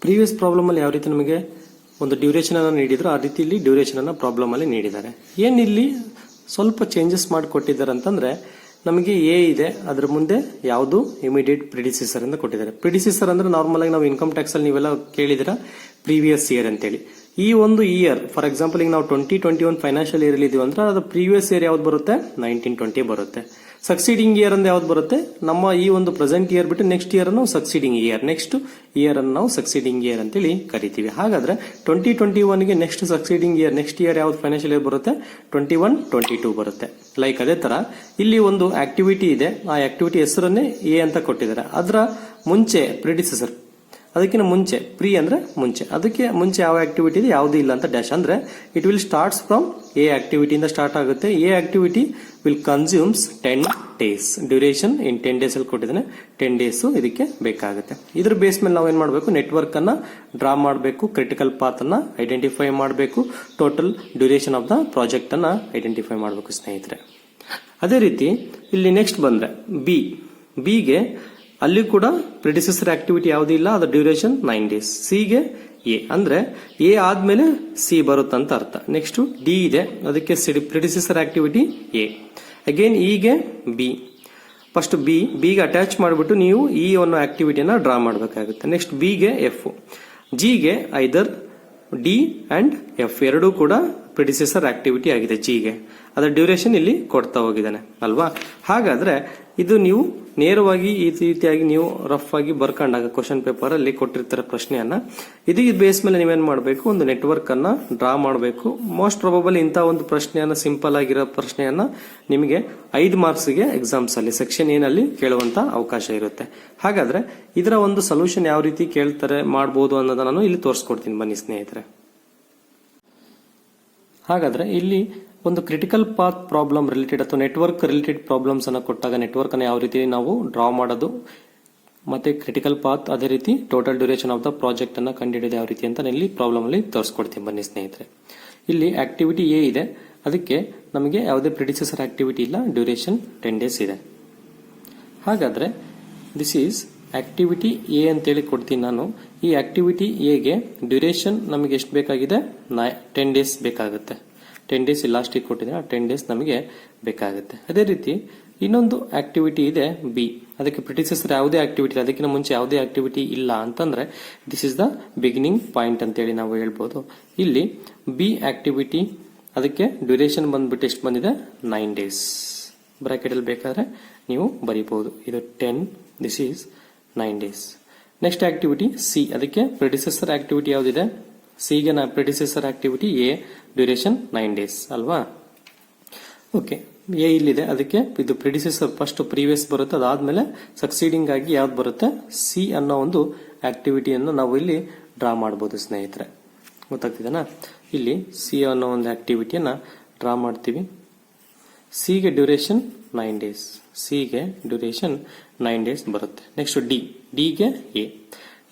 Previous problem ಅಲ್ಲಿ ಯಾವ ರೀತಿ ನಮಗೆ ಒಂದು ಡ್ಯೂರೇಷನ್ ಅನ್ನು ನೀಡಿದ್ರು ಆ ರೀತಿ ಇಲ್ಲಿ ಡ್ಯೂರೇಷನ್ ಅನ್ನ ಪ್ರಾಬ್ಲಮ್ ಅಲ್ಲಿ ನೀಡಿದ್ದಾರೆ. ಏನ್ ಇಲ್ಲಿ ಸ್ವಲ್ಪ ಚೇಂಜಸ್ ಮಾಡಿ ಕೊಟ್ಟಿದ್ದಾರೆ ಅಂತಂದ್ರೆ ನಮಗೆ ಎ ಇದೆ, ಅದರ ಮುಂದೆ ಯಾವುದು ಇಮಿಡಿಯೇಟ್ ಪ್ರಿಡಿಸೆಸರ್ ಅಂತ ಕೊಟ್ಟಿದ್ದಾರೆ. ಪ್ರಿಡಿಸೆಸರ್ ಅಂದ್ರೆ ನಾರ್ಮಲ್ ಆಗಿ ನಾವು ಇನ್ಕಮ್ ಟ್ಯಾಕ್ಸ್ ಅಲ್ಲಿ ನೀವೆಲ್ಲ ಕೇಳಿದಿರ ಪ್ರೀವಿಯಸ್ ಇಯರ್ ಅಂತೇಳಿ. ಈ ಒಂದು ಇಯರ್ ಫಾರ್ ಎಕ್ಸಾಂಪಲ್ ಈಗ ನಾವು 2021 ಫೈನಾನ್ಷಿಯಲ್ ಇಯರ್ ಇದೀವಿ ಅಂದ್ರೆ ಅದು ಪ್ರೀವಿಯಸ್ ಇಯರ್ ಯಾವ್ದು ಬರುತ್ತೆ, 1920 ಬರುತ್ತೆ. ಸಕ್ಸೀಡಿಂಗ್ ಇಯರ್ ಅಂದ್ರೆ ಯಾವ್ದು ಬರುತ್ತೆ, ನಮ್ಮ ಈ ಒಂದು ಪ್ರೆಸೆಂಟ್ ಇಯರ್ ಬಿಟ್ಟು ನೆಕ್ಸ್ಟ್ ಇಯರ್ ಅನ್ನು ಸಕ್ಸೀಡಿಂಗ್ ಇಯರ್, ನೆಕ್ಸ್ಟ್ ಇಯರ್ ಅನ್ನು ನಾವು ಸಕ್ಸೀಡಿಂಗ್ ಇಯರ್ ಅಂತೇಳಿ ಕರಿತೀವಿ. ಹಾಗಾದ್ರೆ 2021 ಗೆ next succeeding year next year ಯಾವ್ದು ಫೈನಾನ್ಷಿಯಲ್ ಇಯರ್ ಬರುತ್ತೆ, 21-22 ಬರುತ್ತೆ. ಲೈಕ್ ಅದೇ ತರ ಇಲ್ಲಿ ಒಂದು ಆಕ್ಟಿವಿಟಿ ಇದೆ, ಆ ಆಕ್ಟಿವಿಟಿ ಹೆಸರನ್ನೇ ಎ ಅಂತ ಕೊಟ್ಟಿದ್ದಾರೆ. ಅದರ ಮುಂಚೆ ಪ್ರಿಡಿಸೆಸರ್, ಅದಕ್ಕಿಂತ ಮುಂಚೆ ಪ್ರೀ ಅಂದ್ರೆ ಮುಂಚೆ, ಅದಕ್ಕೆ ಮುಂಚೆ ಯಾವ ಆಕ್ಟಿವಿಟಿ ಇದೆ ಯಾವ್ದು ಇಲ್ಲ ಅಂತ ಡ್ಯಾಶ್ ಅಂದ್ರೆ it will starts from A activity ಇಂದ ಸ್ಟಾರ್ಟ್ ಆಗುತ್ತೆ. A activity will consumes 10 days, duration in 10 days ಅಲ್ಲಿ ಕೊಟ್ಟಿದ್ದಾನೆ, 10 days ಇದಕ್ಕೆ ಬೇಕಾಗುತ್ತೆ. ಇದ್ರ ಬೇಸ್ ಮೇಲೆ ನಾವು ಏನ್ ಮಾಡಬೇಕು, ನೆಟ್ವರ್ಕ್ ಅನ್ನ ಡ್ರಾ ಮಾಡಬೇಕು, ಕ್ರಿಟಿಕಲ್ ಪಾತ್ ಅನ್ನ ಐಡೆಂಟಿಫೈ ಮಾಡಬೇಕು, total duration of the project ಅನ್ನ ಐಡೆಂಟಿಫೈ ಮಾಡಬೇಕು ಸ್ನೇಹಿತರೆ. ಅದೇ ರೀತಿ ಇಲ್ಲಿ ನೆಕ್ಸ್ಟ್ ಬಂದ್ರೆ ಬಿಗೆ ಅಲ್ಲಿ ಕೂಡ ಪ್ರಿಡಿಸೆಸರ್ ಆಕ್ಟಿವಿಟಿ ಯಾವುದೂ ಇಲ್ಲ, ಅದರ ಡ್ಯೂರೇಷನ್ 9 days. ಸಿಗೆ ಎ ಅಂದ್ರೆ ಎ ಆದ್ಮೇಲೆ ಸಿ ಬರುತ್ತಂತ ಅರ್ಥ. ನೆಕ್ಸ್ಟ್ ಡಿ ಇದೆ, ಅದಕ್ಕೆ ಪ್ರಿಡಿಸೆಸರ್ ಆಕ್ಟಿವಿಟಿ ಎ. ಅಗೇನ್ ಇಗೆ ಬಿ, ಫಸ್ಟ್ ಬಿಗೆ ಅಟ್ಯಾಚ್ ಮಾಡಿಬಿಟ್ಟು ನೀವು ಈ ಒಂದು ಆಕ್ಟಿವಿಟಿಯನ್ನ ಡ್ರಾ ಮಾಡಬೇಕಾಗುತ್ತೆ. ನೆಕ್ಸ್ಟ್ ಬಿಗೆ ಎಫ್, ಜಿಗೆ ಐದರ್ ಡಿ ಅಂಡ್ ಎಫ್ ಎರಡೂ ಕೂಡ ಪ್ರಿಡಿಸೆಸರ್ ಆಕ್ಟಿವಿಟಿ ಆಗಿದೆ ಜಿಗೆ, ಅದರ ಡ್ಯೂರೇಷನ್ ಇಲ್ಲಿ ಕೊಡ್ತಾ ಹೋಗಿದ್ದಾನೆ ಅಲ್ವಾ. ಹಾಗಾದ್ರೆ ಇದು ನೀವು ನೇರವಾಗಿ ಈ ರೀತಿಯಾಗಿ ನೀವು ರಫ್ ಆಗಿ ಬರ್ಕೊಂಡಾಗ ಕ್ವಶನ್ ಪೇಪರ್ ಅಲ್ಲಿ ಕೊಟ್ಟಿರ್ತಾರೆ ಪ್ರಶ್ನೆಯನ್ನ, ಇದು ಬೇಸ್ ಮೇಲೆ ನೀವೇನ್ ಮಾಡಬೇಕು, ಒಂದು ನೆಟ್ವರ್ಕ್ ಅನ್ನ ಡ್ರಾ ಮಾಡಬೇಕು. ಮೋಸ್ಟ್ ಪ್ರಾಬಬಲ್ ಇಂತಹ ಒಂದು ಪ್ರಶ್ನೆಯನ್ನ, ಸಿಂಪಲ್ ಆಗಿರೋ ಪ್ರಶ್ನೆಯನ್ನ ನಿಮಗೆ 5 ಮಾರ್ಕ್ಸ್ ಗೆ ಎಕ್ಸಾಮ್ಸ್ ಅಲ್ಲಿ ಸೆಕ್ಷನ್ ಏನಲ್ಲಿ ಕೇಳುವಂತ ಅವಕಾಶ ಇರುತ್ತೆ. ಹಾಗಾದ್ರೆ ಇದರ ಒಂದು ಸೊಲ್ಯೂಷನ್ ಯಾವ ರೀತಿ ಕೇಳ್ತಾರೆ ಮಾಡಬಹುದು ಅನ್ನೋದನ್ನ ನಾನು ಇಲ್ಲಿ ತೋರಿಸ್ಕೊಡ್ತೀನಿ ಬನ್ನಿ ಸ್ನೇಹಿತರೆ. ಹಾಗಾದ್ರೆ ಇಲ್ಲಿ ಒಂದು ಕ್ರಿಟಿಕಲ್ ಪಾತ್ ಪ್ರಾಬ್ಲಮ್ ರಿಲೇಟೆಡ್ ಅಥವಾ ನೆಟ್ವರ್ಕ್ ರಿಲೇಟೆಡ್ ಪ್ರಾಬ್ಲಮ್ಸ್ ಅನ್ನ ಕೊಟ್ಟಾಗ ನೆಟ್ವರ್ಕ್ ಅನ್ನು ಯಾವ ರೀತಿ ನಾವು ಡ್ರಾ ಮಾಡೋದು ಮತ್ತೆ ಕ್ರಿಟಿಕಲ್ ಪಾತ್, ಅದೇ ರೀತಿ total duration of the project ಅನ್ನ ಕಂಡುಹಿಡಿಯೋದು ಯಾವ ರೀತಿ ಅಂತ ಇಲ್ಲಿ ಪ್ರಾಬ್ಲಮ್ ಅಲ್ಲಿ ತೋರಿಸ್ಕೊಡ್ತೀನಿ ಬನ್ನಿ ಸ್ನೇಹಿತರೆ. ಇಲ್ಲಿ ಆಕ್ಟಿವಿಟಿ ಎ ಇದೆ, ಅದಕ್ಕೆ ನಮಗೆ ಯಾವುದೇ ಪ್ರಿಡಿಸೆಸರ್ ಆಕ್ಟಿವಿಟಿ ಇಲ್ಲ, ಡ್ಯೂರೇಷನ್ 10 days ಇದೆ. ಹಾಗಾದ್ರೆ ದಿಸ್ ಈಸ್ ಆಕ್ಟಿವಿಟಿ ಎ ಅಂತೇಳಿ ಕೊಡ್ತೀನಿ ನಾನು. ಈ ಆಕ್ಟಿವಿಟಿ ಎಗೆ ಡ್ಯೂರೇಷನ್ ನಮಗೆ ಎಷ್ಟು ಬೇಕಾಗಿದೆ, 10 days ಬೇಕಾಗುತ್ತೆ. 10 days ಲಾಸ್ಟಿಗೆ ಕೊಟ್ಟಿದ್ರೆ 10 days ನಮಗೆ ಬೇಕಾಗುತ್ತೆ. ಅದೇ ರೀತಿ ಇನ್ನೊಂದು ಆಕ್ಟಿವಿಟಿ ಇದೆ ಬಿ, ಅದಕ್ಕೆ ಪ್ರಿಡಿಸೆಸರ್ ಯಾವುದೇ ಆಕ್ಟಿವಿಟಿ ಇಲ್ಲ, ಅದಕ್ಕಿಂತ ಮುಂಚೆ ಯಾವುದೇ ಆಕ್ಟಿವಿಟಿ ಇಲ್ಲ ಅಂತಂದ್ರೆ this is the beginning point ಅಂತೇಳಿ ನಾವು ಹೇಳ್ಬೋದು. ಇಲ್ಲಿ ಬಿ ಆಕ್ಟಿವಿಟಿ ಅದಕ್ಕೆ ಡ್ಯೂರೇಷನ್ ಬಂದ್ಬಿಟ್ಟು ಎಷ್ಟು ಬಂದಿದೆ, 9 days. ಬ್ರಾಕೆಟ್ ಅಲ್ಲಿ ಬೇಕಾದ್ರೆ ನೀವು ಬರೀಬಹುದು, ಇದು 10, this is 9 days. Next activity C, ಅದಕ್ಕೆ ಪ್ರಿಡಿಸೆಸರ್ ಆಕ್ಟಿವಿಟಿ ಯಾವ್ದಿದೆ, ಸಿಗೆ ಪ್ರಿಡಿಸೆಸರ್ ಆಕ್ಟಿವಿಟಿ ಎ, ಡ್ಯೂರೇಷನ್ 9 days ಅಲ್ವಾ. ಓಕೆ, ಎ ಇಲ್ಲಿದೆ, ಅದಕ್ಕೆ ಇದು ಪ್ರಿಡಿಸೆಸರ್ ಫಸ್ಟ್ ಪ್ರೀವಿಯಸ್ ಬರುತ್ತೆ, ಅದಾದ್ಮೇಲೆ ಸಕ್ಸೀಡಿಂಗ್ ಆಗಿ ಯಾವ್ದು ಬರುತ್ತೆ, ಸಿ ಅನ್ನೋ ಒಂದು ಆಕ್ಟಿವಿಟಿಯನ್ನು ನಾವು ಇಲ್ಲಿ ಡ್ರಾ ಮಾಡಬಹುದು ಸ್ನೇಹಿತರೆ. ಗೊತ್ತಾಗ್ತಿದೆನಾ, ಇಲ್ಲಿ ಸಿ ಅನ್ನೋ ಒಂದು ಆಕ್ಟಿವಿಟಿಯನ್ನ ಡ್ರಾ ಮಾಡ್ತೀವಿ. ಸಿಗೆ ಡ್ಯೂರೇಷನ್ 9 days, ಸಿಗೆ ಡ್ಯೂರೇಷನ್ 9 days ಬರುತ್ತೆ. ನೆಕ್ಸ್ಟ್ ಡಿಗೆ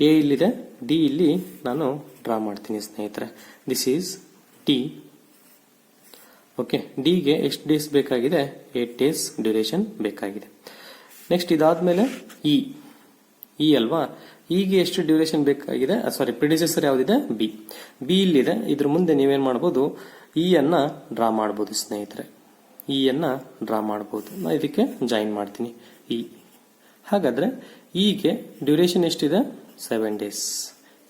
ಎ ಇಲ್ಲಿದೆ, ಡಿ ಇಲ್ಲಿ ನಾನು ಡ್ರಾ ಮಾಡ್ತೀನಿ ಸ್ನೇಹಿತರೆ. This is D. ಓಕೆ, ಡಿಗೆ ಎಷ್ಟು ಡೇಸ್ ಬೇಕಾಗಿದೆ, 8 days ಡ್ಯೂರೇಷನ್ ಬೇಕಾಗಿದೆ. ನೆಕ್ಸ್ಟ್ ಇದಾದ್ಮೇಲೆ ಇ ಅಲ್ವಾ, ಇಗೆ ಎಷ್ಟು ಡ್ಯೂರೇಷನ್ ಬೇಕಾಗಿದೆ, ಸಾರಿ ಪ್ರಿಡಿಸೆಸರ್ ಯಾವ್ದಿದೆ, ಬಿ ಇಲ್ಲಿದೆ. ಇದ್ರ ಮುಂದೆ ನೀವೇನ್ ಮಾಡಬಹುದು, ಇ ಅನ್ನ ಡ್ರಾ ಮಾಡಬಹುದು ಸ್ನೇಹಿತರೆ, ಇ ಅನ್ನ ಡ್ರಾ ಮಾಡಬಹುದು. ನಾ ಇದಕ್ಕೆ ಜಾಯಿನ್ ಮಾಡ್ತೀನಿ ಇ. ಹಾಗಾದ್ರೆ ಇಗೆ ಡ್ಯೂರೇಷನ್ ಎಷ್ಟಿದೆ, 7 days.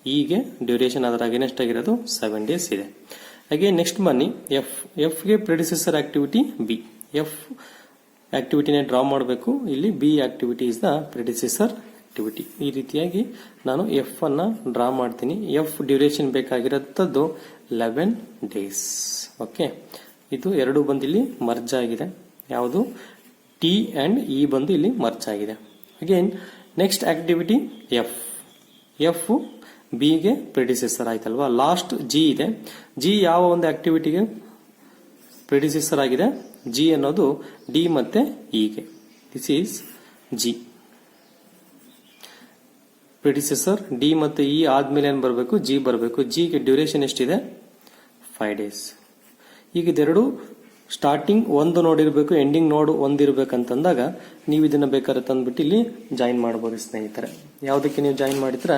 ಇಗೆ ಡ್ಯೂರೇಷನ್ ಅದರ ಅಗೇನೆಸ್ಟ್ ಆಗಿರೋದು 7 days ಇದೆ. ಹಾಗೆ ನೆಕ್ಸ್ಟ್ ಬನ್ನಿ ಎಫ್ ಗೆ ಪ್ರಿಡಿಸೆಸರ್ ಆಕ್ಟಿವಿಟಿ ಬಿ, ಎಫ್ ಆಕ್ಟಿವಿಟಿನೇ ಡ್ರಾ ಮಾಡಬೇಕು. ಇಲ್ಲಿ B activity is the predecessor activity. ಈ ರೀತಿಯಾಗಿ ನಾನು ಎಫ್ ಅನ್ನ ಡ್ರಾ ಮಾಡ್ತೀನಿ. ಎಫ್ ಡ್ಯೂರೇಷನ್ ಬೇಕಾಗಿರೋದು 11 days. ಓಕೆ, ಇದು ಎರಡು ಬಂದು ಇಲ್ಲಿ ಮರ್ಜ್ ಆಗಿದೆ, ಯಾವುದು ಟಿ ಅಂಡ್ ಇ ಬಂದು ಇಲ್ಲಿ ಮರ್ಜ್ ಆಗಿದೆ. ಅಗೇನ್ ನೆಕ್ಸ್ಟ್ ಆಕ್ಟಿವಿಟಿ ಎಫ್ ಬಿಗೆ ಪ್ರಿಡಿಸೆಸರ್ ಆಯ್ತಲ್ವಾ. ಲಾಸ್ಟ್ ಜಿ ಇದೆ, ಜಿ ಯಾವ ಒಂದು ಆಕ್ಟಿವಿಟಿಗೆ ಪ್ರಿಡಿಸೆಸರ್ ಆಗಿದೆ, ಜಿ ಅನ್ನೋದು ಡಿ ಮತ್ತೆ ಇಗೆ. This is G predecessor. D ಮತ್ತೆ ಇ ಆದ್ಮೇಲೆ ಏನ್ ಬರಬೇಕು, ಜಿ ಬರಬೇಕು. ಜಿಗೆ ಡ್ಯೂರೇಷನ್ ಎಷ್ಟಿದೆ, 5 days. ಈಗ ಇದೆರಡು ಸ್ಟಾರ್ಟಿಂಗ್ ಒಂದು ನೋಡ್ ಇರಬೇಕು, ಎಂಡಿಂಗ್ ನೋಡ್ ಒಂದು ಇರಬೇಕಂತಂದಾಗ ನೀವು ಇದನ್ನ ಬೇಕಾದ್ರೆ ತಂದ್ಬಿಟ್ಟು ಇಲ್ಲಿ ಜಾಯಿನ್ ಮಾಡಬಹುದು ಸ್ನೇಹಿತರೆ. ಯಾವುದಕ್ಕೆ ನೀವು ಜಾಯಿನ್ ಮಾಡಿದ್ರ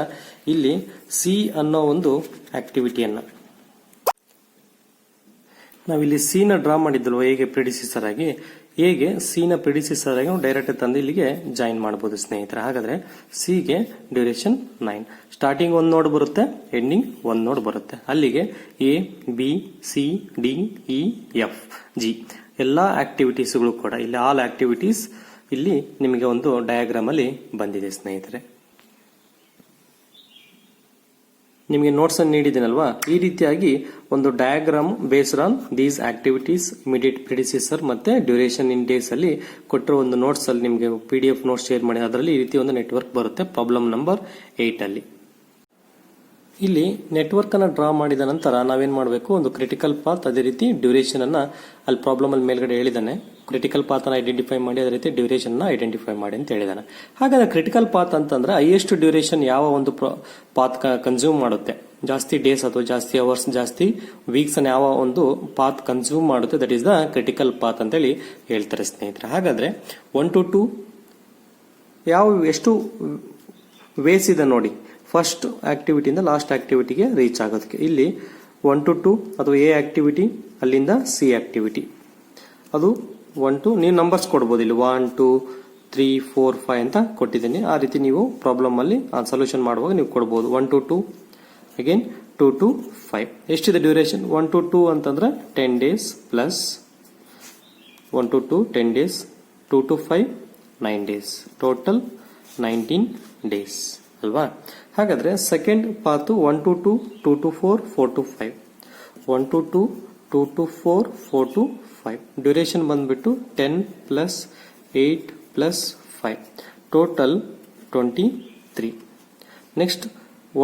ಇಲ್ಲಿ ಸಿ ಅನ್ನೋ ಒಂದು ಆಕ್ಟಿವಿಟಿಯನ್ನ ನಾವಿಲ್ಲಿ ಸಿ ನ ಡ್ರಾ ಮಾಡಿದ್ವಲ್ವ ಹೇಗೆ ಪ್ರಿಡಿಸಿಸರ್ ಆಗಿ, ಹೇಗೆ ಸಿ ನ ಪ್ರಿಡಿಸಿಸರ್ ಆಗಿ ಡೈರೆಕ್ಟ್ ತಂದು ಇಲ್ಲಿಗೆ ಜಾಯಿನ್ ಮಾಡಬಹುದು ಸ್ನೇಹಿತರೆ. ಹಾಗಾದ್ರೆ ಸಿ ಗೆ ಡ್ಯೂರೇಷನ್ 9, ಸ್ಟಾರ್ಟಿಂಗ್ ಒಂದು ನೋಡ್ ಬರುತ್ತೆ, ಎಂಡಿಂಗ್ ಒಂದು ನೋಡ್ ಬರುತ್ತೆ. ಅಲ್ಲಿಗೆ A B C D E F G ಎಲ್ಲಾ ಆಕ್ಟಿವಿಟೀಸ್ಗಳು ಕೂಡ ಇಲ್ಲಿ ಆಲ್ ಆಕ್ಟಿವಿಟೀಸ್ ಇಲ್ಲಿ ನಿಮಗೆ ಒಂದು ಡಯಾಗ್ರಾಮ್ ಅಲ್ಲಿ ಬಂದಿದೆ ಸ್ನೇಹಿತರೆ. ನಿಮಗೆ ನೋಟ್ಸ್ ಅನ್ನು ನೀಡಿದ್ದೀನಲ್ವಾ, ಈ ರೀತಿಯಾಗಿ ಒಂದು diagram based on these activities, immediate predecessor ಮತ್ತೆ ಡ್ಯೂರೇಷನ್ ಇನ್ ಡೇಸ್ ಅಲ್ಲಿ ಕೊಟ್ಟಿರೋ ಒಂದು ನೋಟ್ಸ್ ಅಲ್ಲಿ ನಿಮಗೆ PDF ನೋಟ್ಸ್ ಶೇರ್ ಮಾಡಿ ಅದರಲ್ಲಿ ಈ ರೀತಿ ಒಂದು ನೆಟ್ವರ್ಕ್ ಬರುತ್ತೆ ಪ್ರಾಬ್ಲಮ್ ನಂಬರ್ 8 ಅಲ್ಲಿ. ಇಲ್ಲಿ ನೆಟ್ವರ್ಕ್ ಅನ್ನ ಡ್ರಾ ಮಾಡಿದ ನಂತರ ನಾವೇನ್ ಮಾಡಬೇಕು, ಒಂದು ಕ್ರಿಟಿಕಲ್ ಪಾತ್ ಅದೇ ರೀತಿ ಡ್ಯೂರೇಷನ್ ಅನ್ನ ಅಲ್ಲಿ ಪ್ರಾಬ್ಲಮ್ ಅಲ್ಲಿ ಮೇಲ್ಗಡೆ ಹೇಳಿದಾನೆ. ಕ್ರಿಟಿಕಲ್ ಪಾತ್ ಅನ್ನ ಐಡೆಂಟಿಫೈ ಮಾಡಿ ಅದೇ ರೀತಿ ಡ್ಯೂರೇಷನ್ ಅನ್ನ ಐಡೆಂಟಿಫೈ ಮಾಡಿ ಅಂತ ಹೇಳಿದಾನೆ. ಹಾಗಾದ್ರೆ ಕ್ರಿಟಿಕಲ್ ಪಾತ್ ಅಂತಂದ್ರೆ ಹೈಯೆಸ್ಟ್ ಡ್ಯೂರೇಷನ್ ಯಾವ ಒಂದು ಪಾತ್ ಕನ್ಸ್ಯೂಮ್ ಮಾಡುತ್ತೆ, ಜಾಸ್ತಿ ಡೇಸ್ ಅಥವಾ ಜಾಸ್ತಿ ಅವರ್ಸ್, ಜಾಸ್ತಿ ವೀಕ್ಸ್ ಅನ್ನ ಯಾವ ಒಂದು ಪಾತ್ ಕನ್ಸ್ಯೂಮ್ ಮಾಡುತ್ತೆ, that is the critical path ಅಂತ ಹೇಳಿ ಹೇಳ್ತಾರೆ ಸ್ನೇಹಿತರೆ. ಹಾಗಾದ್ರೆ 1 to 2 ಎಷ್ಟು ವೇಸ್ ಇದೆ ನೋಡಿ, ಫಸ್ಟ್ ಆಕ್ಟಿವಿಟಿಯಿಂದ ಲಾಸ್ಟ್ ಆಕ್ಟಿವಿಟಿಗೆ ರೀಚ್ ಆಗೋದಕ್ಕೆ. ಇಲ್ಲಿ 1 to 2 ಅಥವಾ ಎ ಆಕ್ಟಿವಿಟಿ, ಅಲ್ಲಿಂದ ಸಿ ಆಕ್ಟಿವಿಟಿ, ಅದು 1 to ನೀವು ನಂಬರ್ಸ್ ಕೊಡಬಹುದು. ಇಲ್ಲಿ 1 2 3 4 5 ಅಂತ ಕೊಟ್ಟಿದ್ದೀನಿ. ಆ ರೀತಿ ನೀವು ಪ್ರಾಬ್ಲಮ್ ಅಲ್ಲಿ ಸೊಲ್ಯೂಷನ್ ಮಾಡುವಾಗ ನೀವು ಕೊಡಬಹುದು. 1 to 2 ಅಗೇನ್ 2 to 5. ಎಷ್ಟಿದೆ ಡ್ಯೂರೇಷನ್? 1 to 2 ಅಂತಂದ್ರೆ 10 days plus 1 to 2 10 days, 2 to 5 9 days, total 19 days ಅಲ್ವಾ. ಹಾಗಾದ್ರೆ second ಪಾತು 1 to 2 2 to 4 4 to 5, 1 to 2 2 to 4 4 to 5, duration ಬಂದ್ಬಿಟ್ಟು 10 plus 8 plus 5, total 23. Next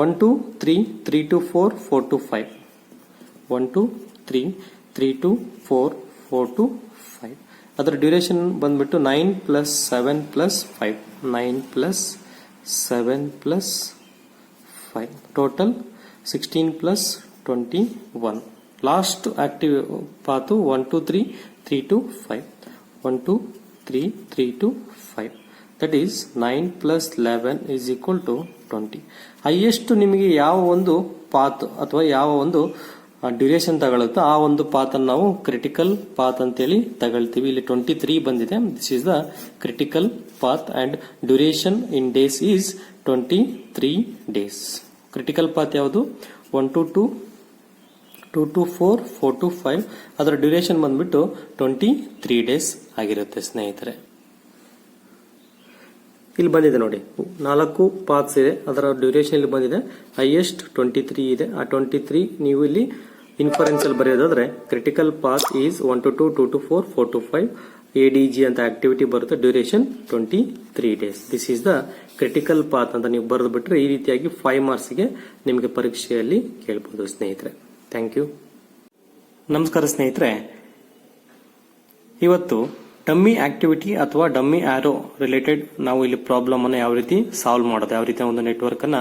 1 to 3 3 to 4 4 to 5, 1 to 3 3 to 4 4 to 5, ಅದರ duration ಬಂದ್ಬಿಟ್ಟು 9 plus 7 plus 5, 9 plus 7 plus 5, total 16 plus 21. Last active path 1 to 3 3 to 5, 1 to 3 3 to 5, that is 9 plus 11 is equal to 20. highest ನಿಮಗೆ ಯಾವ ಒಂದು path ಅಥವಾ ಯಾವ ಒಂದು duration ತಗೊಳುತ್ತೋ ಆ ಒಂದು ಪಾತ್ ಅನ್ನು ನಾವು ಕ್ರಿಟಿಕಲ್ ಪಾತ್ ಅಂತೇಳಿ ತಗೊಳ್ತೀವಿ. ಇಲ್ಲಿ 23 ಬಂದಿದೆ. This is the critical path and duration in days is 23 days. Critical path ಯಾವುದು? 1 to 2 2 to 4 4 to 5, ಅದರ ಡ್ಯೂರೇಷನ್ ಬಂದ್ಬಿಟ್ಟು 23 ಡೇಸ್ ಆಗಿರುತ್ತೆ ಸ್ನೇಹಿತರೆ. ಇಲ್ಲಿ ಬಂದಿದೆ ನೋಡಿ, 4 ಪಾತ್ಸ್ ಇದೆ, ಅದರ ಡ್ಯೂರೇಷನ್ ಇಲ್ಲಿ ಬಂದಿದೆ. ಹೈಯೆಸ್ಟ್ 23 ಇದೆ. ಆ 23 ನೀವು ಇಲ್ಲಿ ಇನ್ಫರೆನ್ಸ್ ಅಲ್ಲಿ ಬರೆಯೋದಾದ್ರೆ critical path is 1 to 2 2 to 4 4 to 5 ADG ಅಂತ ಆಕ್ಟಿವಿಟಿ ಬರುತ್ತೆ. Duration 23 days. This is the critical path ಅಂತ ನೀವು ಬರೆದು ಬಿಟ್ರೆ ಈ ರೀತಿಯಾಗಿ 5 ಮಾರ್ಕ್ಸ್ ಗೆ ನಿಮಗೆ ಪರೀಕ್ಷೆಯಲ್ಲಿ ಕೇಳಬಹುದು ಸ್ನೇಹಿತರೆ. Thank you. ನಮಸ್ಕಾರ ಸ್ನೇಹಿತರೆ, ಇವತ್ತು ಡಮ್ಮಿ ಆಕ್ಟಿವಿಟಿ ಅಥವಾ ಡಮ್ಮಿ ಆರೋ ರಿಲೇಟೆಡ್ ನಾವು ಇಲ್ಲಿ ಪ್ರಾಬ್ಲಮ್ ಅನ್ನು ಯಾವ ರೀತಿ ಸಾಲ್ವ್ ಮಾಡೋದು, ಯಾವ ರೀತಿ ಒಂದು ನೆಟ್ವರ್ಕ್ ಅನ್ನ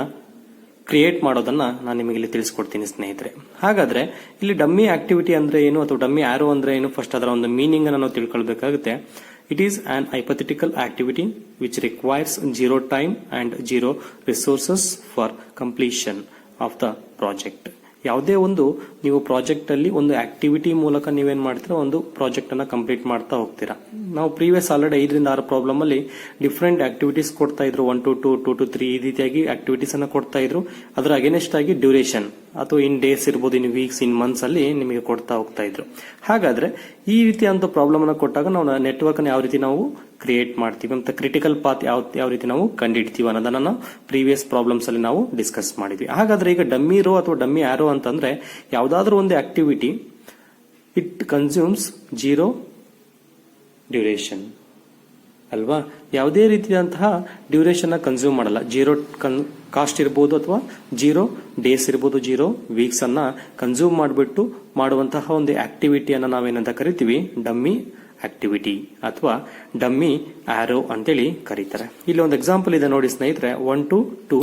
ಕ್ರಿಯೇಟ್ ಮಾಡೋದನ್ನ ನಾನು ನಿಮಗೆ ಇಲ್ಲಿ ತಿಳಿಸ್ಕೊಡ್ತೀನಿ ಸ್ನೇಹಿತರೆ. ಹಾಗಾದ್ರೆ ಇಲ್ಲಿ ಡಮ್ಮಿ ಆಕ್ಟಿವಿಟಿ ಅಂದ್ರೆ ಏನು ಅಥವಾ ಡಮ್ಮಿ ಆರೋ ಅಂದ್ರೆ ಏನು, ಫಸ್ಟ್ ಅದರ ಒಂದು ಮೀನಿಂಗ್ ಅನ್ನು ನಾವು ತಿಳ್ಕೊಳ್ಬೇಕಾಗುತ್ತೆ. It is an hypothetical activity which requires 0 time and 0 resources for completion of the project. ಯಾವುದೇ ಒಂದು ನೀವು ಪ್ರಾಜೆಕ್ಟ್ ಅಲ್ಲಿ ಒಂದು ಆಕ್ಟಿವಿಟಿ ಮೂಲಕ ನೀವೇನ್ ಮಾಡ್ತೀರಾ, ಒಂದು ಪ್ರಾಜೆಕ್ಟ್ ಅನ್ನ ಕಂಪ್ಲೀಟ್ ಮಾಡ್ತಾ ಹೋಗ್ತೀರಾ. ನಾವು ಪ್ರೀವಿಯಸ್ ಆಲ್ರೆಡಿ 5 ರಿಂದ 6 ಪ್ರಾಬ್ಲಮ್ ಅಲ್ಲಿ ಡಿಫರೆಂಟ್ ಆಕ್ಟಿವಿಟೀಸ್ ಕೊಡ್ತಾ ಇದ್ರು. 1 to 2 2 to 3 ಈ ರೀತಿಯಾಗಿ ಆಕ್ಟಿವಿಟೀಸ್ ಅನ್ನ ಕೊಡ್ತಾ ಇದ್ರು. ಅದರ ಅಗೇನೆಸ್ಟ್ ಆಗಿ ಡ್ಯೂರೇಷನ್ ಅಥವಾ ಇನ್ ಡೇಸ್ ಇರ್ಬೋದು, ಇನ್ ವೀಕ್ಸ್, ಇನ್ ಮಂತ್ಸ್ ಅಲ್ಲಿ ನಿಮಗೆ ಕೊಡ್ತಾ ಹೋಗ್ತಾ ಇದ್ರು. ಹಾಗಾದ್ರೆ ಈ ರೀತಿಯಂತ ಪ್ರಾಬ್ಲಮ್ ಅನ್ನ ಕೊಟ್ಟಾಗ ನಾವು ನೆಟ್ವರ್ಕ್ ಅನ್ನು ಯಾವ ರೀತಿ ನಾವು ಕ್ರಿಯೇಟ್ ಮಾಡ್ತೀವಿ ಅಂತ, ಕ್ರಿಟಿಕಲ್ ಪಾತ್ ಯಾವ ರೀತಿ ನಾವು ಕಂಡುಹಿಡ್ತೀವಿ ಅನ್ನೋದನ್ನ ನಾವು ಪ್ರೀವಿಯಸ್ ಪ್ರಾಬ್ಲಮ್ಸ್ ಅಲ್ಲಿ ನಾವು ಡಿಸ್ಕಸ್ ಮಾಡಿದ್ವಿ. ಹಾಗಾದ್ರೆ ಈಗ ಡಮ್ಮಿ ರೋ ಅಥವಾ ಡಮ್ಮಿ ಆರೋ ಅಂತಂದ್ರೆ ಯಾವ್ದಾದ್ರು ಒಂದು ಆಕ್ಟಿವಿಟಿ ಇಟ್ ಕನ್ಸ್ಯೂಮ್ಸ್ 0 ಡ್ಯೂರೇಷನ್ ಅಲ್ವಾ. ಯಾವುದೇ ರೀತಿಯಾದಂತಹ ಡ್ಯೂರೇಷನ್ ಕನ್ಸ್ಯೂಮ್ ಮಾಡಲ್ಲ. 0 ಕಾಸ್ಟ್ ಇರಬಹುದು ಅಥವಾ 0 ಡೇಸ್ ಇರಬಹುದು, 0 ವೀಕ್ಸ್ ಅನ್ನ ಕನ್ಸ್ಯೂಮ್ ಮಾಡಿಬಿಟ್ಟು ಮಾಡುವಂತಹ ಒಂದು ಆಕ್ಟಿವಿಟಿಯನ್ನ ನಾವೇನಂತ ಕರಿತೀವಿ, ಡಮ್ಮಿ ಆಕ್ಟಿವಿಟಿ ಅಥವಾ ಡಮ್ಮಿ ಆರೋ ಅಂತೇಳಿ ಕರೀತಾರೆ. ಇಲ್ಲಿ ಒಂದು ಎಕ್ಸಾಂಪಲ್ ಇದೆ ನೋಡಿ ಸ್ನೇಹಿತರೆ. 1 to 2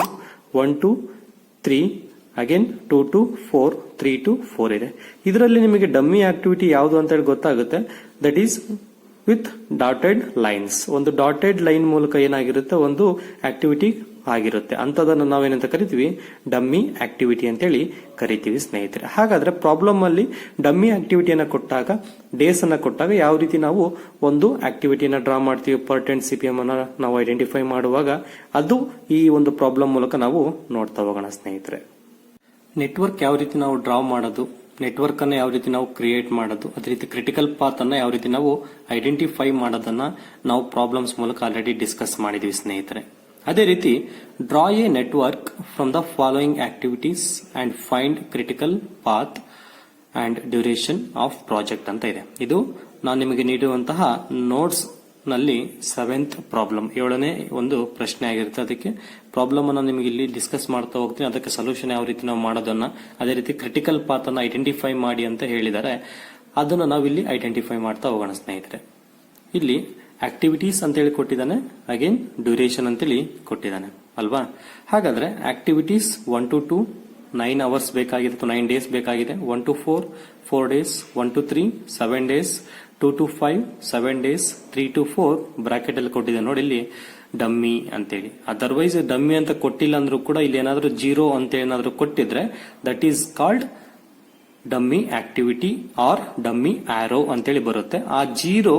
1 to 3 again 2 to 4, 3 to 4 ಇದೆ. ಇದರಲ್ಲಿ ನಿಮಗೆ ಡಮ್ಮಿ ಆಕ್ಟಿವಿಟಿ ಯಾವುದು ಅಂತ ಹೇಳಿ ಗೊತ್ತಾಗುತ್ತೆ. That is with dotted lines. ಒಂದು ಡಾಟೆಡ್ ಲೈನ್ ಮೂಲಕ ಏನಾಗಿರುತ್ತೆ, ಒಂದು ಆಕ್ಟಿವಿಟಿ ಆಗಿರುತ್ತೆ. ಅಂತದನ್ನು ನಾವೇನಂತ ಕರಿತೀವಿ, ಡಮ್ಮಿ ಆಕ್ಟಿವಿಟಿ ಅಂತೇಳಿ ಕರಿತೀವಿ ಸ್ನೇಹಿತರೆ. ಹಾಗಾದ್ರೆ ಪ್ರಾಬ್ಲಮ್ ಅಲ್ಲಿ ಡಮ್ಮಿ ಆಕ್ಟಿವಿಟಿಯನ್ನ ಕೊಟ್ಟಾಗ, ಡೇಸ್ ಅನ್ನ ಕೊಟ್ಟಾಗ ಯಾವ ರೀತಿ ನಾವು ಒಂದು ಆಕ್ಟಿವಿಟಿಯನ್ನ ಡ್ರಾ ಮಾಡ್ತೀವಿ, ಪರ್ಟೆಂಟ್ ಸಿಪಿಎಂ ಅನ್ನ ನಾವು ಐಡೆಂಟಿಫೈ ಮಾಡುವಾಗ ಅದು ಈ ಒಂದು ಪ್ರಾಬ್ಲಮ್ ಮೂಲಕ ನಾವು ನೋಡ್ತಾ ಹೋಗೋಣ ಸ್ನೇಹಿತರೆ. ನೆಟ್ವರ್ಕ್ ಯಾವ ರೀತಿ ನಾವು ಡ್ರಾ ಮಾಡೋದು, ನೆಟ್ವರ್ಕ್ ಅನ್ನ ಯಾವ ರೀತಿ ನಾವು ಕ್ರಿಯೇಟ್ ಮಾಡೋದು, ಅದೇ ರೀತಿ ಕ್ರಿಟಿಕಲ್ ಪಾತ್ ಅನ್ನ ಯಾವ ರೀತಿ ನಾವು ಐಡೆಂಟಿಫೈ ಮಾಡೋದನ್ನ ನಾವು ಪ್ರಾಬ್ಲಮ್ಸ್ ಮೂಲಕ ಆಲ್ರೆಡಿ ಡಿಸ್ಕಸ್ ಮಾಡಿದ್ವಿ ಸ್ನೇಹಿತರೆ. ಅದೇ ರೀತಿ draw A network from the following activities and find critical path and duration of project ಅಂತ ಇದೆ. ಇದು ನಾನು ನಿಮಗೆ ನೀಡುವಂತಹ ನೋಟ್ಸ್ ನಲ್ಲಿ 7th ಪ್ರಾಬ್ಲಮ್, 7ನೇ ಒಂದು ಪ್ರಶ್ನೆ ಆಗಿರುತ್ತೆ. ಅದಕ್ಕೆ ಪ್ರಾಬ್ಲಮ್ ಅನ್ನ ನಿಮಗೆ ಇಲ್ಲಿ ಡಿಸ್ಕಸ್ ಮಾಡ್ತಾ ಹೋಗ್ತೀನಿ. ಅದಕ್ಕೆ ಸೊಲ್ಯೂಷನ್ ಯಾವ ರೀತಿ ನಾವು ಮಾಡೋದನ್ನ, ಅದೇ ರೀತಿ ಕ್ರಿಟಿಕಲ್ ಪಾತ್ ಅನ್ನ ಐಡೆಂಟಿಫೈ ಮಾಡಿ ಅಂತ ಹೇಳಿದರೆ ಅದನ್ನ ನಾವು ಇಲ್ಲಿ ಐಡೆಂಟಿಫೈ ಮಾಡ್ತಾ ಹೋಗೋಣ ಸ್ನೇಹಿತರೆ. ಇಲ್ಲಿ ಆಕ್ಟಿವಿಟೀಸ್ ಅಂತ ಹೇಳಿ ಕೊಟ್ಟಿದ್ದಾನೆ, ಅಗೇನ್ ಡ್ಯೂರೇಷನ್ ಅಂತೇಳಿ ಕೊಟ್ಟಿದ್ದಾನೆ ಅಲ್ವಾ. ಹಾಗಾದ್ರೆ ಆಕ್ಟಿವಿಟೀಸ್ 1 to 2 9 ಅವರ್ಸ್ ಬೇಕಾಗಿದೆ, 9 ಡೇಸ್ ಬೇಕಾಗಿದೆ. 1 to 4 4 days, 1 to 3 7 days, 2 to 5 7 days, 3 to 4 bracket ಅಲ್ಲಿ ಕೊಟ್ಟಿದೆ ನೋಡಿ ಇಲ್ಲಿ ಡಮ್ಮಿ ಅಂತೇಳಿ. ಅದರ್ವೈಸ್ ಡಮ್ಮಿ ಅಂತ ಕೊಟ್ಟಿಲ್ಲ ಅಂದ್ರೂ ಕೂಡ ಇಲ್ಲಿ ಏನಾದ್ರೂ 0 ಅಂತ ಏನಾದ್ರೂ ಕೊಟ್ಟಿದ್ರೆ that is called dummy activity or dummy arrow ಅಂತೇಳಿ ಬರುತ್ತೆ. ಆ 0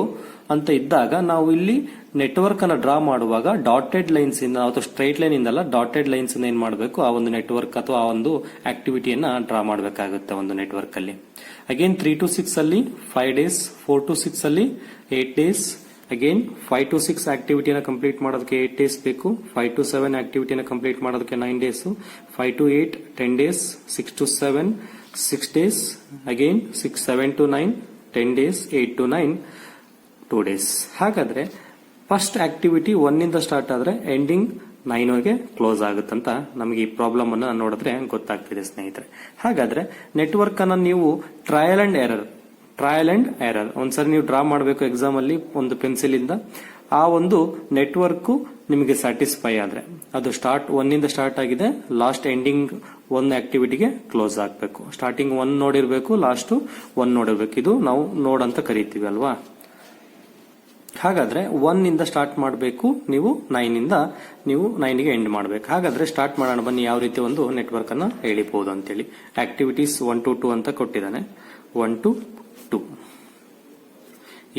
ಅಂತ ಇದ್ದಾಗ ನಾವು ಇಲ್ಲಿ ನೆಟ್ವರ್ಕ್ ಅನ್ನ ಡ್ರಾ ಮಾಡುವಾಗ ಡಾಟೆಡ್ ಲೈನ್ಸ್ ಇಂದ ಅಥವಾ ಸ್ಟ್ರೈಟ್ ಲೈನ್ ಇಂದಲ್ಲ, ಡಾಟೆಡ್ ಲೈನ್ಸ್ ಏನ್ ಮಾಡಬೇಕು, ಆ ಒಂದು ನೆಟ್ವರ್ಕ್ ಅಥವಾ ಆ ಒಂದು ಆಕ್ಟಿವಿಟಿಯನ್ನ ಡ್ರಾ ಮಾಡಬೇಕಾಗುತ್ತೆ ಒಂದು ನೆಟ್ವರ್ಕ್ ಅಲ್ಲಿ. ಅಗೇನ್ 3 to 6 ಅಲ್ಲಿ 5 ಡೇಸ್, 4 to 6 ಅಲ್ಲಿ 8 ಡೇಸ್, ಅಗೇನ್ 5 to 6 ಆಕ್ಟಿವಿಟಿನ ಕಂಪ್ಲೀಟ್ ಮಾಡೋದಕ್ಕೆ 8 ಡೇಸ್ ಬೇಕು. 5 to 7 ಆಕ್ಟಿವಿಟಿನ ಕಂಪ್ಲೀಟ್ ಮಾಡೋದಕ್ಕೆ 9 days. 5 to 8 10 days, 6 to 7 6 days, again 7 to 9 10 days, 8 to 9 2 days. ಹಾಗಾದ್ರೆ ಫಸ್ಟ್ ಆಕ್ಟಿವಿಟಿ 1 ಇಂದ ಸ್ಟಾರ್ಟ್ ಆದ್ರೆ ಎಂಡಿಂಗ್ 9 ಗೆ ಕ್ಲೋಸ್ ಆಗುತ್ತಂತ ನಮಗೆ ಈ ಪ್ರಾಬ್ಲಮ್ ಅನ್ನ ನೋಡಿದ್ರೆ ಗೊತ್ತಾಗ್ತಿದೆ ಸ್ನೇಹಿತರೆ. ಹಾಗಾದ್ರೆ ನೆಟ್ವರ್ಕ್ ಅನ್ನ ನೀವು ಟ್ರಯಲ್ ಅಂಡ್ ಎರರ್ ಒಂದ್ಸರಿ ನೀವು ಡ್ರಾ ಮಾಡಬೇಕು ಎಕ್ಸಾಮ್ ಅಲ್ಲಿ ಒಂದು ಪೆನ್ಸಿಲ್ ಇಂದ. ಆ ಒಂದು ನೆಟ್ವರ್ಕ್ ನಿಮಗೆ ಸ್ಯಾಟಿಸ್ಫೈ ಆದ್ರೆ ಅದು 1 ಇಂದ ಸ್ಟಾರ್ಟ್ ಆಗಿದೆ, ಲಾಸ್ಟ್ ಎಂಡಿಂಗ್ 1 ಆಕ್ಟಿವಿಟಿಗೆ ಕ್ಲೋಸ್ ಆಗಬೇಕು. ಸ್ಟಾರ್ಟಿಂಗ್ 1 ನೋಡಿರ್ಬೇಕು, ಲಾಸ್ಟ್ 1 ನೋಡಿರ್ಬೇಕು. ಇದು ನಾವು ನೋಡ್ ಅಂತ ಕರಿತೀವಿ ಅಲ್ವಾ. ಹಾಗಾದ್ರೆ 1 ಇಂದ ಸ್ಟಾರ್ಟ್ ಮಾಡಬೇಕು ನೀವು, 9 ಗೆ ಎಂಡ್ ಮಾಡಬೇಕು. ಹಾಗಾದ್ರೆ ಸ್ಟಾರ್ಟ್ ಮಾಡೋಣ ಬನ್ನಿ, ಯಾವ ರೀತಿ ಒಂದು ನೆಟ್ವರ್ಕ್ ಅನ್ನ ಎಳಿಬಹುದು ಅಂತೇಳಿ. ಆಕ್ಟಿವಿಟೀಸ್ 1 to 2 ಅಂತ ಕೊಟ್ಟಿದ್ದಾನೆ. 1 to 2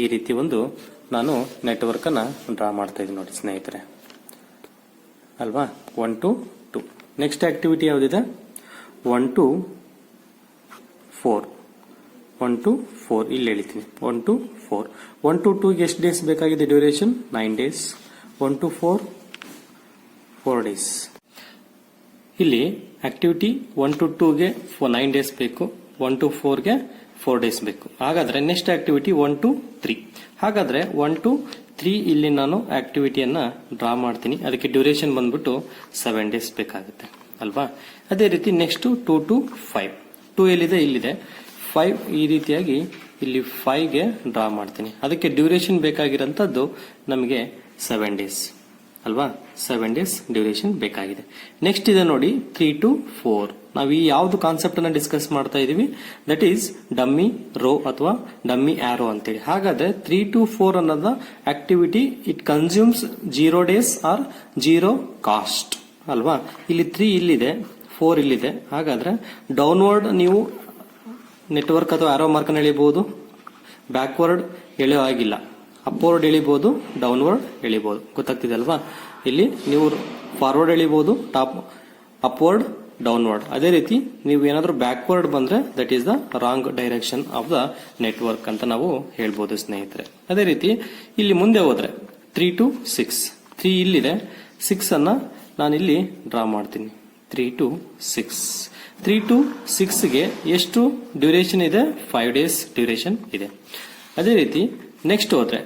ಈ ರೀತಿ ಒಂದು ನಾನು ನೆಟ್ವರ್ಕ್ ಅನ್ನ ಡ್ರಾ ಮಾಡ್ತಾ ಇದ್ದೀನಿ ನೋಡಿ ಸ್ನೇಹಿತರೆ ಅಲ್ವಾ. 1 to 2. ನೆಕ್ಸ್ಟ್ ಆಕ್ಟಿವಿಟಿ ಯಾವ್ದಿದೆ, 1 to 4. 1 to 4 ಇಲ್ಲಿ ಹೇಳ್ತೀನಿ. 1 to 4. 1 to 2 ಗೆ ಎಷ್ಟು ಡೇಸ್ ಬೇಕಾಗಿದೆ ಡ್ಯೂರೇಷನ್, 9 ಡೇಸ್. 1 to 4 4 days. ಇಲ್ಲಿ ಆಕ್ಟಿವಿಟಿ 1 to 2 ಗೆ 9 ಡೇಸ್ ಬೇಕು, 1 to 4 ಗೆ 4 ಡೇಸ್ ಬೇಕು. ಹಾಗಾದ್ರೆ ನೆಕ್ಸ್ಟ್ ಆಕ್ಟಿವಿಟಿ 1 to 3. ಹಾಗಾದ್ರೆ 1 to 3 ಇಲ್ಲಿ ನಾನು ಆಕ್ಟಿವಿಟಿಯನ್ನ ಡ್ರಾ ಮಾಡ್ತೀನಿ. ಅದಕ್ಕೆ ಡ್ಯೂರೇಷನ್ ಬಂದ್ಬಿಟ್ಟು 7 ಡೇಸ್ ಬೇಕಾಗುತ್ತೆ ಅಲ್ವಾ. ಅದೇ ರೀತಿ ನೆಕ್ಸ್ಟ್ 2 to 5. 2 ಎಲ್ಲಿದೆ, ಇಲ್ಲಿದೆ. 5 ಈ ರೀತಿಯಾಗಿ ಇಲ್ಲಿ 5 ಗೆ ಡ್ರಾ ಮಾಡ್ತೀನಿ. ಅದಕ್ಕೆ ಡ್ಯೂರೇಷನ್ ಬೇಕಾಗಿರೋಂಥದ್ದು ನಮಗೆ 7 ಡೇಸ್ ಅಲ್ವಾ. 7 ಡೇಸ್ ಡ್ಯೂರೇಷನ್ ಬೇಕಾಗಿದೆ. ನೆಕ್ಸ್ಟ್ ಇದೆ ನೋಡಿ 3 to 4. ನಾವು ಈ ಯಾವ್ದು ಕಾನ್ಸೆಪ್ಟ್ ಅನ್ನ ಡಿಸ್ಕಸ್ ಮಾಡ್ತಾ ಇದೀವಿ, ದಟ್ ಈಸ್ ಡಮ್ಮಿ ರೋ ಅಥವಾ ಡಮ್ಮಿ ಆರೋ ಅಂತೇಳಿ. ಹಾಗಾದ್ರೆ 3 to 4 ಅನ್ನೋದ activity it consumes 0 days or 0 cost ಅಲ್ವಾ. ಇಲ್ಲಿ 3 ಇಲ್ಲಿದೆ, 4 ಇಲ್ಲಿದೆ. ಹಾಗಾದ್ರೆ ಡೌನ್ವರ್ಡ್ ನೀವು ನೆಟ್ವರ್ಕ್ ಅಥವಾ ಆರೋ ಮಾರ್ಕ್ ಅನ್ನು ಎಳಿಬಹುದು. ಬ್ಯಾಕ್ವರ್ಡ್ ಎಳೆಯೋ ಆಗಿಲ್ಲ, ಅಪ್ವರ್ಡ್ ಎಳಿಬಹುದು, ಡೌನ್ವರ್ಡ್ ಎಳಿಬಹುದು. ಗೊತ್ತಾಗ್ತಿದೆ ಅಲ್ವಾ. ಇಲ್ಲಿ ನೀವು ಫಾರ್ವರ್ಡ್ ಎಳಿಬಹುದು, ಟಾಪ್ ಅಪ್ವರ್ಡ್ ಡೌನ್ವರ್ಡ್. ಅದೇ ರೀತಿ ನೀವು ಏನಾದ್ರೂ ಬ್ಯಾಕ್ವರ್ಡ್ ಬಂದ್ರೆ that is the wrong direction of the network ಅಂತ ನಾವು ಹೇಳ್ಬೋದು ಸ್ನೇಹಿತರೆ. ಅದೇ ರೀತಿ ಇಲ್ಲಿ ಮುಂದೆ ಹೋದ್ರೆ 3 to 6. 3 ಇಲ್ಲಿದೆ, 6 ಅನ್ನ ನಾನಿಲ್ಲಿ ಡ್ರಾ ಮಾಡ್ತೀನಿ. 3 to 6. 3 to 6 ಗೆ ಎಷ್ಟು ಡ್ಯೂರೇಷನ್ ಇದೆ, 5 ಡೇಸ್ ಡ್ಯೂರೇಷನ್ ಇದೆ. ಅದೇ ರೀತಿ ನೆಕ್ಸ್ಟ್ ಹೋದ್ರೆ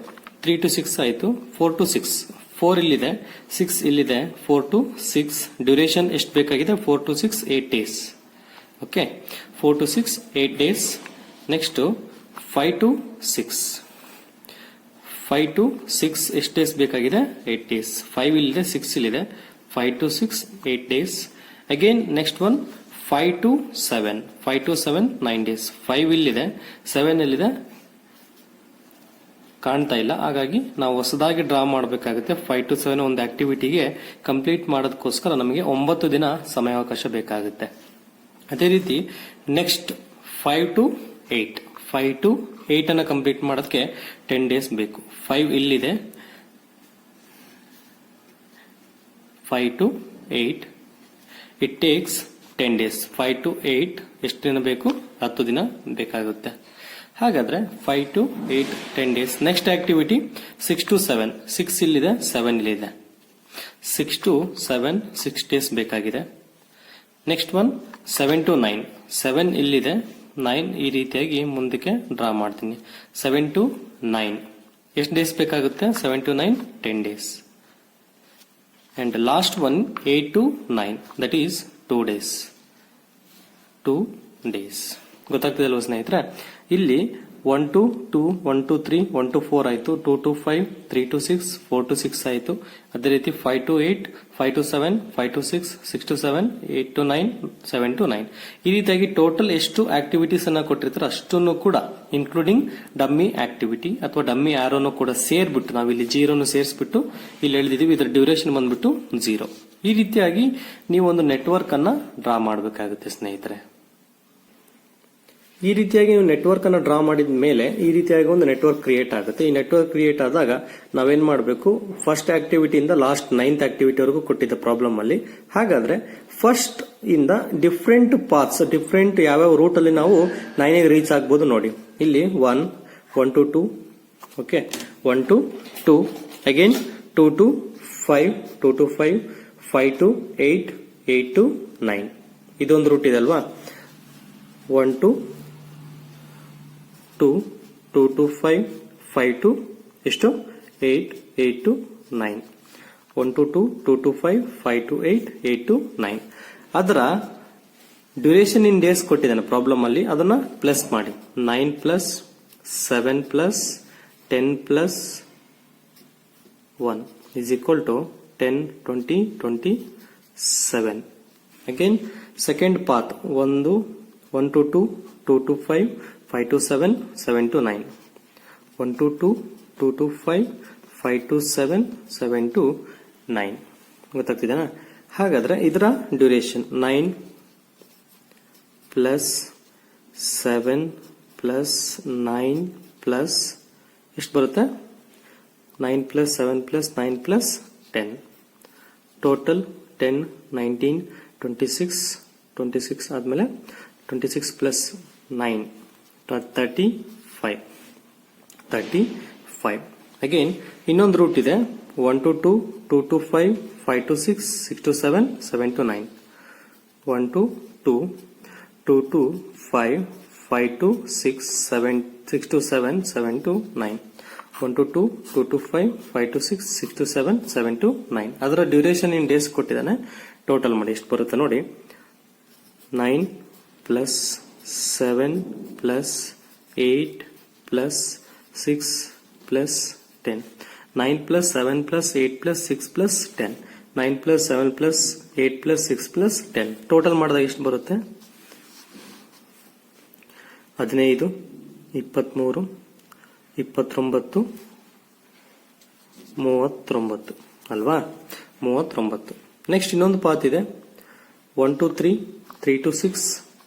3 to 6 ಆಯ್ತು. 4 to 6. 4 ಇಲ್ಲಿದೆ, 6 ಇಲ್ಲಿದೆ. 4 to 6 ಡ್ಯೂರೇಷನ್ ಎಷ್ಟು ಬೇಕಾಗಿದೆ, 4 to 6 8 days. Okay, 4 to 6 8 days. Next 5 to 6. 5 to 6 ಎಷ್ಟು ಡೇಸ್ ಬೇಕಾಗಿದೆ, 8 ಡೇಸ್. 5 ಇಲ್ಲಿದೆ, 6 ಇಲ್ಲಿದೆ. 5 to 6 8 days. Again next one 5 to 7 5 to 7 9 days 5 ಇಲ್ಲಿದೆ 7 ಎಲ್ಲಿದೆ ಕಾಣ್ತಾ ಇಲ್ಲ. ಹಾಗಾಗಿ ನಾವು ಹೊಸದಾಗಿ ಡ್ರಾ ಮಾಡಬೇಕಾಗುತ್ತೆ. 5 to 7 ಒಂದು ಆಕ್ಟಿವಿಟಿಗೆ ಕಂಪ್ಲೀಟ್ ಮಾಡೋದಕ್ಕೋಸ್ಕರ ನಮಗೆ 9 ದಿನ ಸಮಯಾವಕಾಶ ಬೇಕಾಗುತ್ತೆ. ಅದೇ ರೀತಿ ನೆಕ್ಸ್ಟ್ 5 to 8 ಅನ್ನ ಕಂಪ್ಲೀಟ್ ಮಾಡೋದಕ್ಕೆ 10 ಡೇಸ್ ಬೇಕು. 5 ಇಲ್ಲಿದೆ 5 to 8 it takes 10 days. 5 to 8 ಎಷ್ಟು ದಿನ ಬೇಕು? 10 ದಿನ ಬೇಕಾಗುತ್ತೆ. ಹಾಗಾದ್ರೆ 5 to 8 10 days. Next activity 6 to 7 6 ಇಲ್ಲಿದೆ 7 ಇಲ್ಲಿದೆ 6 to 7 6 ಡೇಸ್ ಬೇಕಾಗಿದೆ. ನೆಕ್ಸ್ಟ್ ಒನ್ 7 to 9 7 ಇಲ್ಲಿದೆ 9 ಈ ರೀತಿಯಾಗಿ ಮುಂದಕ್ಕೆ ಡ್ರಾ ಮಾಡ್ತೀನಿ. 7 to 9 ಎಷ್ಟು ಡೇಸ್ ಬೇಕಾಗುತ್ತೆ? 7 to 9 10 days. And last one 8 to 9 that is 2 days. 2 days ಗೊತ್ತಾಗ್ತದಲ್ವ ಸ್ನೇಹಿತರೆ? ಇಲ್ಲಿ 1 to 2 1 to 3 1 to 4 ಆಯ್ತು. 2 to 5 3 to 6 4 to 6 ಆಯ್ತು. ಅದೇ ರೀತಿ 5 to 8 5 to 7 5 to 6 6 to 7 8 to 9 7 to 9 ಈ ರೀತಿಯಾಗಿ ಟೋಟಲ್ ಎಷ್ಟು ಆಕ್ಟಿವಿಟೀಸ್ ಅನ್ನ ಕೊಟ್ಟಿರ್ತಾರೆ ಅಷ್ಟನ್ನು ಕೂಡ ಇನ್ಕ್ಲೂಡಿಂಗ್ ಡಮ್ಮಿ ಆಕ್ಟಿವಿಟಿ ಅಥವಾ ಡಮ್ಮಿ ಆರೋನು ಕೂಡ ಸೇರ್ಬಿಟ್ಟು ನಾವು ಇಲ್ಲಿ 0 ಸೇರಿಸ್ಬಿಟ್ಟು ಇಲ್ಲಿ ಹೇಳಿದೀವಿ. ಇದರ ಡ್ಯೂರೇಷನ್ ಬಂದ್ಬಿಟ್ಟು 0. ಈ ರೀತಿಯಾಗಿ ನೀವು ಒಂದು ನೆಟ್ವರ್ಕ್ ಅನ್ನ ಡ್ರಾ ಮಾಡಬೇಕಾಗುತ್ತೆ ಸ್ನೇಹಿತರೆ. ಈ ರೀತಿಯಾಗಿ ನೀವು ನೆಟ್ವರ್ಕ್ ಅನ್ನು ಡ್ರಾ ಮಾಡಿದ ಮೇಲೆ ಈ ರೀತಿಯಾಗಿ ಒಂದು ನೆಟ್ವರ್ಕ್ ಕ್ರಿಯೇಟ್ ಆಗುತ್ತೆ. ಈ ನೆಟ್ವರ್ಕ್ ಕ್ರಿಯೇಟ್ ಆದಾಗ ನಾವೇನ್ ಮಾಡಬೇಕು? ಫಸ್ಟ್ ಆಕ್ಟಿವಿಟಿಯಿಂದ ಲಾಸ್ಟ್ 9th ಆಕ್ಟಿವಿಟಿವರೆಗೂ ಕೊಟ್ಟಿದ್ದ ಪ್ರಾಬ್ಲಮ್ ಅಲ್ಲಿ. ಹಾಗಾದ್ರೆ ಫಸ್ಟ್ ಇಂದ ಡಿಫ್ರೆಂಟ್ ಪಾತ್ಸ್ ಡಿಫ್ರೆಂಟ್ ಯಾವ್ಯಾವ ರೂಟ್ ಅಲ್ಲಿ ನಾವು 9ಗೆ ರೀಚ್ ಆಗ್ಬೋದು ನೋಡಿ. ಇಲ್ಲಿ 1 to 2 okay 1 to 2 again 2 to 5 2 to 5 5 to 8 8 to 9 ಇದೊಂದು ರೂಟ್ ಇದೆ ಅಲ್ವಾ. 1 to 2 2 to 5 5 to ಎಷ್ಟು 8 8 to 9 1 to 2 2 to 5 5 to 8 8 to 9 ಅದರ ಡ್ಯೂರೇಷನ್ ಇನ್ ಡೇಸ್ ಕೊಟ್ಟಿದ್ದಾನೆ ಪ್ರಾಬ್ಲಮ್ ಅಲ್ಲಿ. ಅದನ್ನ ಪ್ಲಸ್ ಮಾಡಿ 9 plus 7 plus 10 plus 1 is equal to 10 20 27. Again second path 1 to 2 2 to 5 5 to 7 7 to 9 1 to 2 2 to 5 5 to 7 7 to 9 ಗೊತ್ತಾಗ್ತಿದೆನಾ? ಹಾಗಾದ್ರೆ ಇದರ ಡ್ಯೂರೇಷನ್ 9 ಪ್ಲಸ್ 7 ಪ್ಲಸ್ 9 ಪ್ಲಸ್ ಎಷ್ಟು ಬರುತ್ತೆ? 9 ಪ್ಲಸ್ 7 ಪ್ಲಸ್ 9 ಪ್ಲಸ್ 10 ಟೋಟಲ್ 10 19 26 ಆದ್ಮೇಲೆ 26 ಪ್ಲಸ್ 9 35 ಅಗೇನ್ ಇನ್ನೊಂದು ರೂಟ್ ಇದೆ 1 to 2 2 to 5 5 to 6 6 to 7 7 to 9 1 to 2 2 to 5 5 to 6 7 6 to 7 7 to 9 1 to 2 2 to 5 5 to 6 6 to 7 7 to 9 ಅದರ duration ಇನ್ days ಕೊಟ್ಟಿದ್ದಾನೆ. Total ಮಾಡಿ ಎಷ್ಟು ಬರುತ್ತೆ ನೋಡಿ. 9 plus 7 plus 8 plus 6 plus 10 9 plus 7 plus 8 plus 6 plus 10 9 plus 7 plus 8 plus 6 plus 10 total ಮಾಡಿದಾಗ ಎಷ್ಟು ಬರುತ್ತೆ? 15 23 29 39 ಅಲ್ವಾ? 39. ನೆಕ್ಸ್ಟ್ ಇನ್ನೊಂದು ಪಾತ್ ಇದೆ 1 to 3 3 to 6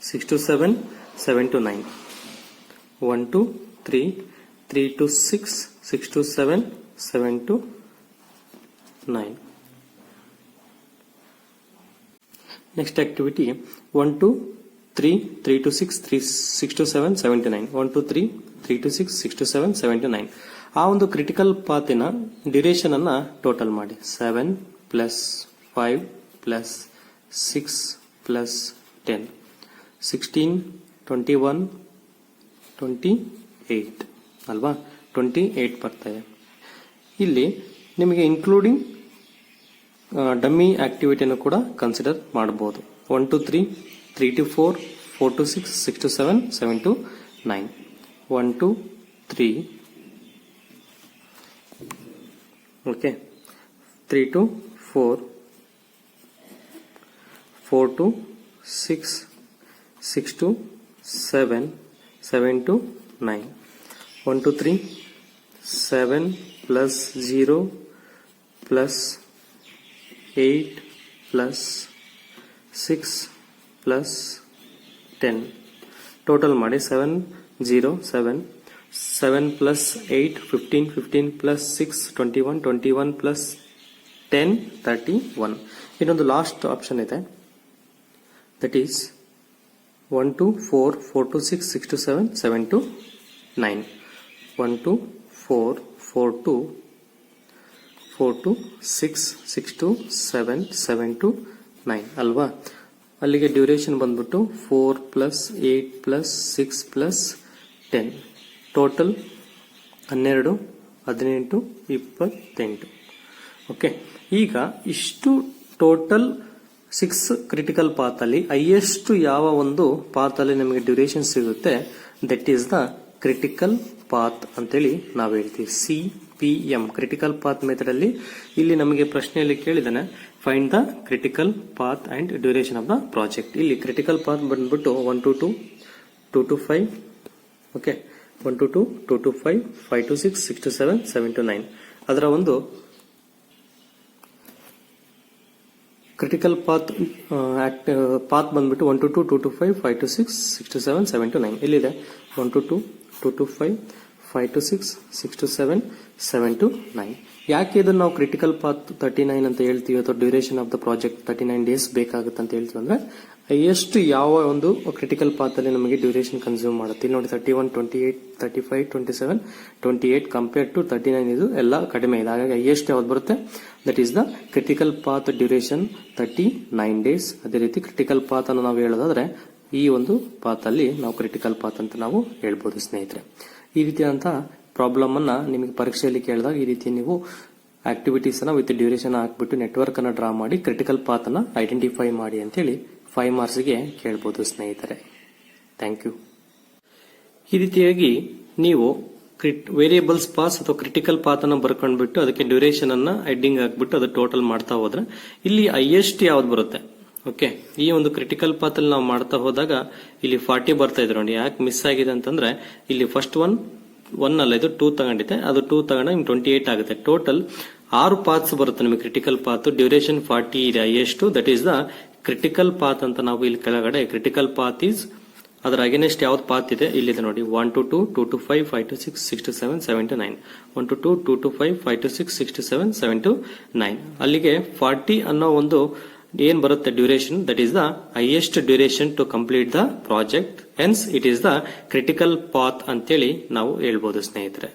6 to 7 7 to 9 1 to 3 3 to 6 6 to 7 7 to 9 next activity 1 to 3 3 to 6 6 to 7 7 to 9 1 to 3 3 to 6 6 to 7 7 to 9 ಆ ಒಂದು critical ಪಾತಿನ duration ಅನ್ನ total ಮಾಡಿ 7 ಪ್ಲಸ್ 5 ಪ್ಲಸ್ 6 ಪ್ಲಸ್ 10 16 21 28 ಅಲ್ವಾ? 28 ಬರ್ತಾಯಿದೆ. ಇಲ್ಲಿ ನಿಮಗೆ ಇನ್ಕ್ಲೂಡಿಂಗ್ ಡಮ್ಮಿ ಆಕ್ಟಿವಿಟಿಯನ್ನು ಕೂಡ ಕನ್ಸಿಡರ್ ಮಾಡಬಹುದು. 1 to 3 3 to 4 4 to 6 6 to 7 7 to 9 1 to 3 okay 3 to 4 4 to 6 6 to 7, 7 to 9. 1 to 3, 7 plus 0 plus 8 plus 6 plus 10. Total ಮಾಡಿ 7 0 7 7 plus 8 15 15 plus 6 21 21 plus 10 31. ಇನ್ನೊಂದು ಲಾಸ್ಟ್ ಆಪ್ಷನ್ ಇದೆ, that is 1 to 4 4 to 6 6 to 7 7 to 9. 1 to 4 4 to 4 to 6 6 to 7 7 to 9 ಅಲ್ವಾ. ಅಲ್ಲಿಗೆ duration ಬಂದ್ಬಿಟ್ಟು 4 plus 8 plus 6 plus 10, total 12 18 28. Okay, ಈಗ ಇಷ್ಟು total 6 critical path ಅಲ್ಲಿ highest ಯಾವ ಒಂದು ಪಾತ್ ಅಲ್ಲಿ ನಮಗೆ ಡ್ಯೂರೇಷನ್ ಸಿಗುತ್ತೆ, that is the critical path ಅಂತೇಳಿ ನಾವು ಹೇಳ್ತೀವಿ. CPM ಕ್ರಿಟಿಕಲ್ ಪಾತ್ ಮೆಥಡ್ ಅಲ್ಲಿ ಇಲ್ಲಿ ನಮಗೆ ಪ್ರಶ್ನೆಯಲ್ಲಿ ಕೇಳಿದಾನೆ find the critical path and duration of the project. ಇಲ್ಲಿ ಕ್ರಿಟಿಕಲ್ ಪಾತ್ ಬಂದ್ಬಿಟ್ಟು 1 to 2 2 to 5, okay 1 to 2 2 to 5 5 to 6 6 to 7 7 to 9. ಅದರ ಒಂದು ಕ್ರಿಟಿಕಲ್ ಪಾತ್ ಪಾತ್ ಬಂದ್ಬಿಟ್ಟು 1 to 2 2 to 5 5 to 6 6 to 7 7 to 9. ಇಲ್ಲಿದೆ 1 to 2 2 to 5 5 to 6 6 to 7 7 to 9. ಯಾಕೆ ಇದನ್ನು ನಾವು critical path 39 ಅಂತ ಹೇಳ್ತೀವಿ ಅಥವಾ duration of the project 39 days ಬೇಕಾಗುತ್ತೆ ಅಂತ ಹೇಳ್ತೀವಿ ಅಂದ್ರೆ ಎಷ್ಟು ಯಾವ ಒಂದು ಕ್ರಿಟಿಕಲ್ ಪಾತ್ ಅಲ್ಲಿ ನಮಗೆ ಡ್ಯೂರೇಷನ್ ಕನ್ಸ್ಯೂಮ್ ಮಾಡುತ್ತೆ. ಇಲ್ಲಿ ನೋಡಿ 31 28 35 27 28 ಕಂಪೇರ್ ಟು 39 ಇದು ಎಲ್ಲ ಕಡಿಮೆ ಇದೆ. ಹಾಗಾಗಿ ಹೈಯೆಸ್ಟ್ ಯಾವ್ದು ಬರುತ್ತೆ, that is the critical path duration 39 days. ಅದೇ ರೀತಿ ಕ್ರಿಟಿಕಲ್ ಪಾತ್ ಅನ್ನು ನಾವು ಹೇಳೋದಾದ್ರೆ ಈ ಒಂದು ಪಾತ್ ಅಲ್ಲಿ ನಾವು ಕ್ರಿಟಿಕಲ್ ಪಾತ್ ಅಂತ ನಾವು ಹೇಳ್ಬೋದು ಸ್ನೇಹಿತರೆ. ಈ ರೀತಿಯಾದಂತಹ ಪ್ರಾಬ್ಲಮ್ ಅನ್ನ ನಿಮಗೆ ಪರೀಕ್ಷೆಯಲ್ಲಿ ಕೇಳಿದಾಗ ಈ ರೀತಿ ನೀವು ಆಕ್ಟಿವಿಟೀಸ್ ಅನ್ನ ವಿತ್ ಡ್ಯೂರೇಷನ್ ಹಾಕ್ಬಿಟ್ಟು ನೆಟ್ವರ್ಕ್ ಅನ್ನ ಡ್ರಾ ಮಾಡಿ ಕ್ರಿಟಿಕಲ್ ಪಾತ್ ಅನ್ನ ಐಡೆಂಟಿಫೈ ಮಾಡಿ ಅಂತೇಳಿ 5 ಮಾರ್ಕ್ಸ್ ಗೆ ಕೇಳಬಹುದು ಸ್ನೇಹಿತರೆ. Thank you. ಈ ರೀತಿಯಾಗಿ ನೀವು ವೇರಿಯೇಬಲ್ಸ್ ಪಾಸ್ ಅಥವಾ ಕ್ರಿಟಿಕಲ್ ಪಾತ್ ಅನ್ನ ಬರ್ಕೊಂಡ್ಬಿಟ್ಟು ಅದಕ್ಕೆ ಡ್ಯೂರೇಷನ್ ಅನ್ನ ಹೆಡ್ಡಿಂಗ್ ಹಾಕ್ಬಿಟ್ಟು ಅದು ಟೋಟಲ್ ಮಾಡ್ತಾ ಹೋದ್ರೆ ಇಲ್ಲಿ ಹೈಯೆಸ್ಟ್ ಯಾವ್ದು ಬರುತ್ತೆ. ಓಕೆ, ಈ ಒಂದು ಕ್ರಿಟಿಕಲ್ ಪಾತ್ ಅಲ್ಲಿ ನಾವು ಮಾಡ್ತಾ ಹೋದಾಗ ಇಲ್ಲಿ 40 ಬರ್ತಾ ಇದ್ರು ನೋಡಿ. ಯಾಕೆ ಮಿಸ್ ಆಗಿದೆ ಅಂತಂದ್ರೆ ಇಲ್ಲಿ ಫಸ್ಟ್ ಒನ್ ಅಲ್ಲ, ಇದು 2 ತಗೊಂಡಿದೆ, ಅದು 2 ತಗೊಂಡ 28 ಆಗುತ್ತೆ. ಟೋಟಲ್ 6 ಪಾತ್ಸ್ ಬರುತ್ತೆ ನಿಮಗೆ ಕ್ರಿಟಿಕಲ್ ಪಾತ್. ಡ್ಯೂರೇಷನ್ 40 ಇದೆ highest, that is the critical path ಅಂತ ನಾವು ಇಲ್ಲಿ ಕೆಳಗಡೆ ಕ್ರಿಟಿಕಲ್ ಪಾತ್ ಈಸ್ ಅದರ ಅಗೇನೆಸ್ಟ್ ಯಾವ್ದು ಪಾತ್ ಇದೆ ಇಲ್ಲಿದೆ ನೋಡಿ. 1 to 2 2 to 5 5 to 6 6 to 7 7 to 9. 1 to 2 2 to 5 5 to 6 6 to 7 7 to 9. ಅಲ್ಲಿಗೆ 40 ಅನ್ನೋ ಒಂದು ಏನ್ ಬರುತ್ತೆ duration, that is the highest duration to complete the project. Hence it is the critical path ಅಂತೇಳಿ ನಾವು ಹೇಳ್ಬೋದು ಸ್ನೇಹಿತರೆ.